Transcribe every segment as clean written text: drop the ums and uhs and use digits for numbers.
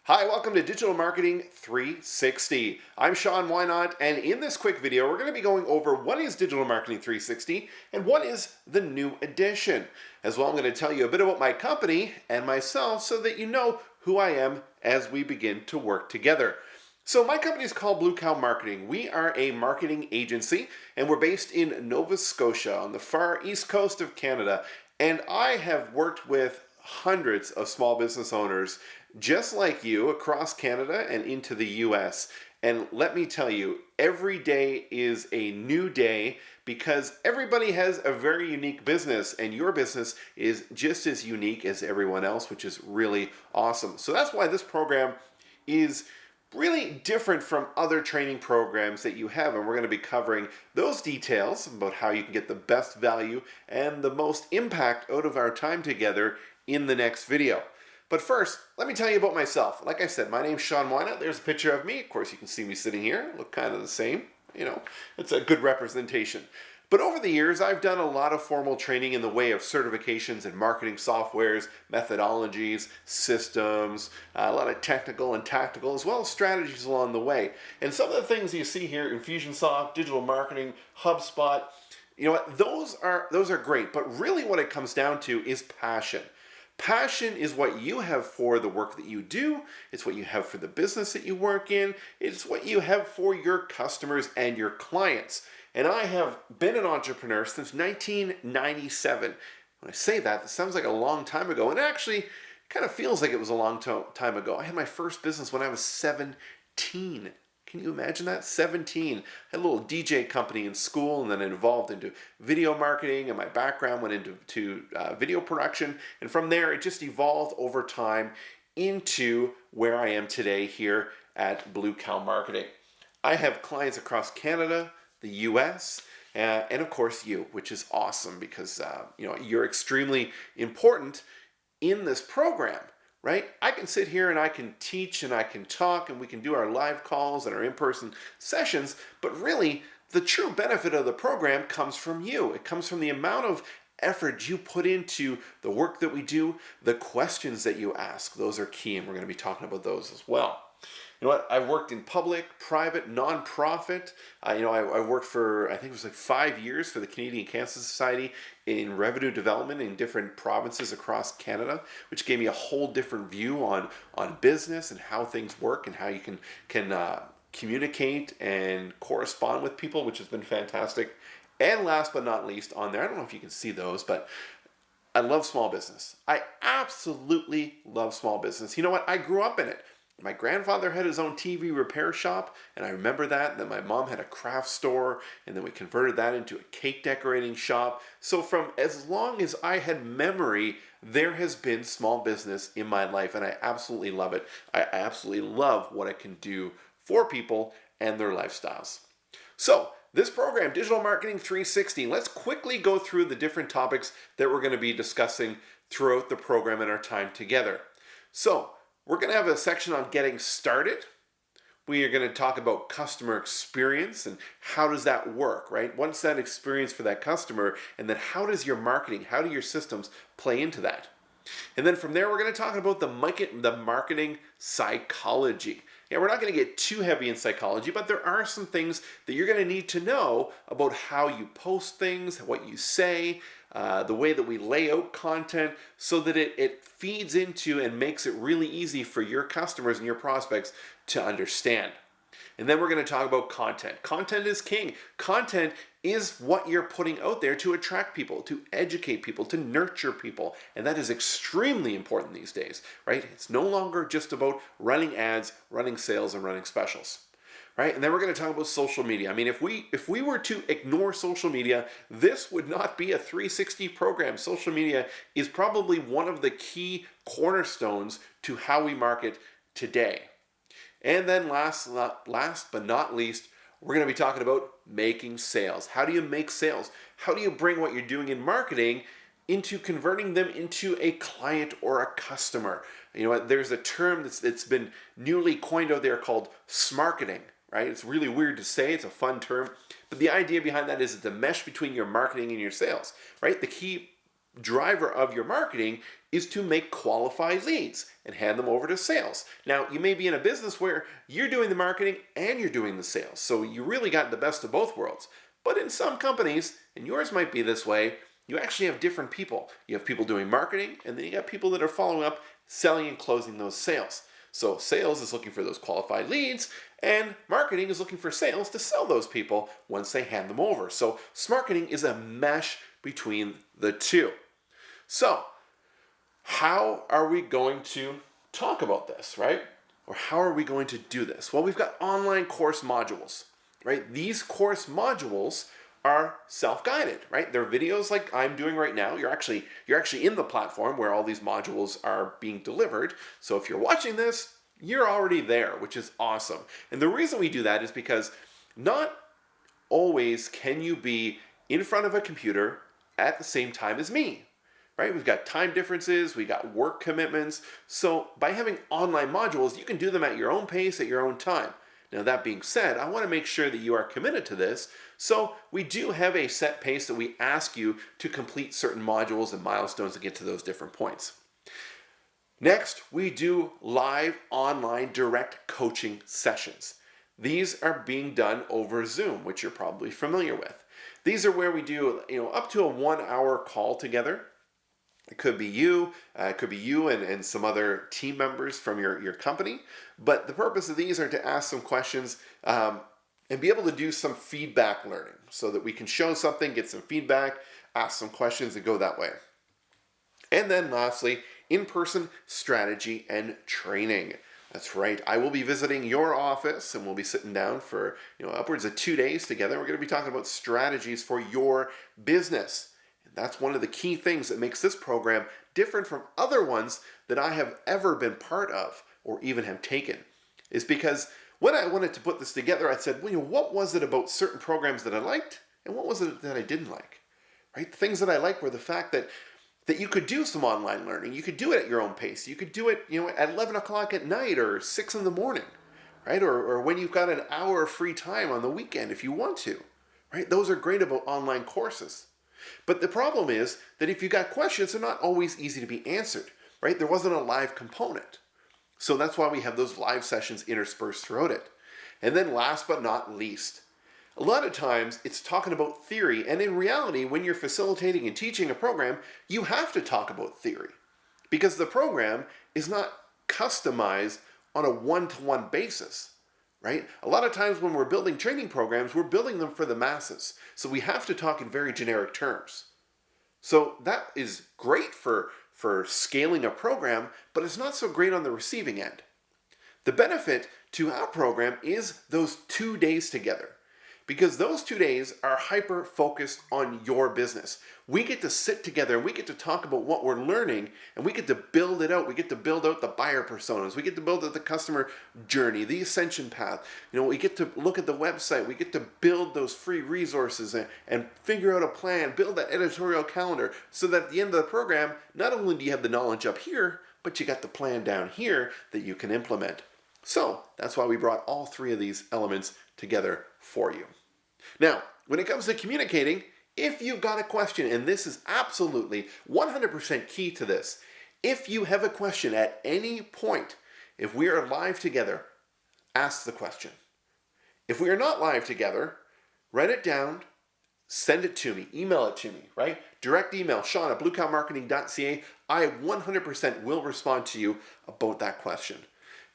Hi, welcome to Digital Marketing 360. I'm Shaun, and in this quick video, we're going to be going over what is Digital Marketing 360 and what is the new edition. As well, I'm going to tell you a bit about my company and myself so that you know who I am as we begin to work together. So my company is called Blue Cow Marketing. We are a marketing agency and we're based in Nova Scotia on the far east coast of Canada. And I have worked with hundreds of small business owners just like you across Canada and into the US. And let me tell you, every day is a new day because everybody has a very unique business and your business is just as unique as everyone else, which is really awesome. So that's why this program is really different from other training programs that you have, and we're going to be covering those details about how you can get the best value and the most impact out of our time together in the next video. But first, let me tell you about myself. Like I said, my name's Shaun. There's a picture of me. Of course, you can see me sitting here. Look kind of the same. It's a good representation. But over the years, I've done a lot of formal training in the way of certifications and marketing softwares, methodologies, systems, a lot of technical and tactical, as well as strategies along the way. And some of the things you see here, Infusionsoft, digital marketing, HubSpot, those are great. But really what it comes down to is passion. Passion is what you have for the work that you do. It's what you have for the business that you work in. It's what you have for your customers and your clients. And I have been an entrepreneur since 1997. When I say that, it sounds like a long time ago. And actually, kind of feels like it was a long time ago. I had my first business when I was 17. Can you imagine that? 17. I had a little DJ company in school, and then it evolved into video marketing, and my background went into video production. And from there, it just evolved over time into where I am today here at Blue Cow Marketing. I have clients across Canada, the US, and of course you, which is awesome because you're extremely important in this program. Right? I can sit here and I can teach and I can talk and we can do our live calls and our in-person sessions, but really the true benefit of the program comes from you. It comes from the amount of effort you put into the work that we do, the questions that you ask. Those are key, and we're going to be talking about those as well. You know what? I've worked in public, private, nonprofit. I worked for, I think it was like 5 years for the Canadian Cancer Society in revenue development in different provinces across Canada, which gave me a whole different view on business and how things work and how you can communicate and correspond with people, which has been fantastic. And last but not least on there, I don't know if you can see those, but I love small business. I absolutely love small business. You know what? I grew up in it. My grandfather had his own TV repair shop, and I remember that. And then my mom had a craft store, and then we converted that into a cake decorating shop. So from as long as I had memory, there has been small business in my life, and I absolutely love it. I absolutely love what it can do for people and their lifestyles. So this program, Digital Marketing 360, let's quickly go through the different topics that we're going to be discussing throughout the program and our time together. So we're going to have a section on getting started. We are going to talk about customer experience and how does that work, right? What's that experience for that customer? And then how does your marketing, how do your systems play into that? And then from there, we're going to talk about the marketing psychology. Yeah, we're not going to get too heavy in psychology, but there are some things that you're going to need to know about how you post things, what you say, the way that we lay out content so that it feeds into and makes it really easy for your customers and your prospects to understand. And then we're going to talk about content. Content is king. Content is what you're putting out there to attract people, to educate people, to nurture people. And that is extremely important these days, right? It's no longer just about running ads, running sales, and running specials. Right? And then we're going to talk about social media. I mean, if we were to ignore social media, this would not be a 360 program. Social media is probably one of the key cornerstones to how we market today. And then last but not least, we're going to be talking about making sales. How do you make sales? How do you bring what you're doing in marketing into converting them into a client or a customer? You know what? There's a term that's been newly coined out there called smarketing. Right? It's really weird to say. It's a fun term. But the idea behind that is it's a mesh between your marketing and your sales. Right? The key driver of your marketing is to make qualified leads and hand them over to sales. Now, you may be in a business where you're doing the marketing and you're doing the sales, so you really got the best of both worlds. But in some companies, and yours might be this way, you actually have different people. You have people doing marketing, and then you got people that are following up, selling and closing those sales. So sales is looking for those qualified leads, and marketing is looking for sales to sell those people once they hand them over. So smarketing is a mesh between the two. So how are we going to talk about this, right? Or how are we going to do this? Well, we've got online course modules, right? These course modules are self-guided, right? They're videos like I'm doing right now. You're actually in the platform where all these modules are being delivered. So if you're watching this, you're already there, which is awesome. And the reason we do that is because not always can you be in front of a computer at the same time as me, right? We've got time differences, we got work commitments. So by having online modules, you can do them at your own pace, at your own time. Now that being said, I want to make sure that you are committed to this. So we do have a set pace that we ask you to complete certain modules and milestones to get to those different points. Next, we do live online direct coaching sessions. These are being done over Zoom, which you're probably familiar with. These are where we do, up to a 1-hour call together. It could be you and some other team members from your company. But the purpose of these are to ask some questions and be able to do some feedback learning so that we can show something, get some feedback, ask some questions, and go that way. And then lastly, in-person strategy and training. That's right. I will be visiting your office and we'll be sitting down for upwards of 2 days together. We're going to be talking about strategies for your business. That's one of the key things that makes this program different from other ones that I have ever been part of or even have taken. Is because when I wanted to put this together, I said, what was it about certain programs that I liked and what was it that I didn't like? Right? The things that I liked were the fact that you could do some online learning. You could do it at your own pace. You could do it at 11 o'clock at night or 6 in the morning, right? Or when you've got an hour of free time on the weekend if you want to, right? Those are great about online courses. But the problem is that if you got questions, they're not always easy to be answered, right? There wasn't a live component. So that's why we have those live sessions interspersed throughout it. And then last but not least, a lot of times it's talking about theory. And in reality, when you're facilitating and teaching a program, you have to talk about theory because the program is not customized on a one-to-one basis. Right? A lot of times when we're building training programs, we're building them for the masses. So we have to talk in very generic terms. So that is great for scaling a program, but it's not so great on the receiving end. The benefit to our program is those 2 days together. Because those 2 days are hyper-focused on your business. We get to sit together and we get to talk about what we're learning and we get to build it out. We get to build out the buyer personas. We get to build out the customer journey, the ascension path. We get to look at the website. We get to build those free resources and figure out a plan, build that editorial calendar so that at the end of the program, not only do you have the knowledge up here, but you got the plan down here that you can implement. So that's why we brought all 3 of these elements together for you. Now, when it comes to communicating, if you've got a question, and this is absolutely 100% key to this, if you have a question at any point, if we are live together, ask the question. If we are not live together, write it down, send it to me, email it to me, right? Direct email, Shaun@bluecowmarketing.ca. I 100% will respond to you about that question.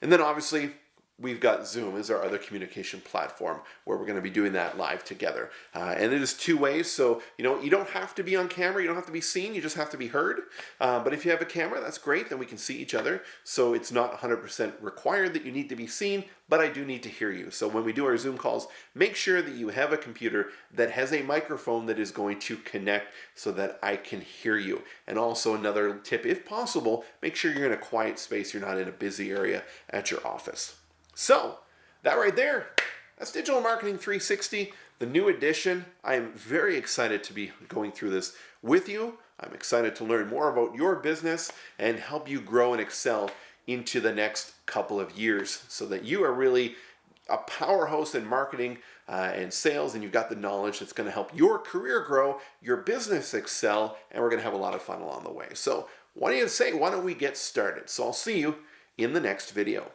And then obviously, we've got Zoom as our other communication platform where we're going to be doing that live together. And it is 2 ways. So, you don't have to be on camera. You don't have to be seen. You just have to be heard. But if you have a camera, that's great. Then we can see each other. So it's not 100% required that you need to be seen, but I do need to hear you. So when we do our Zoom calls, make sure that you have a computer that has a microphone that is going to connect so that I can hear you. And also another tip, if possible, make sure you're in a quiet space. You're not in a busy area at your office. So, that right there, that's Digital Marketing 360, the new edition. I am very excited to be going through this with you. I'm excited to learn more about your business and help you grow and excel into the next couple of years so that you are really a powerhouse in marketing and sales, and you've got the knowledge that's going to help your career grow, your business excel, and we're going to have a lot of fun along the way. So what do you say? Why don't we get started? So I'll see you in the next video.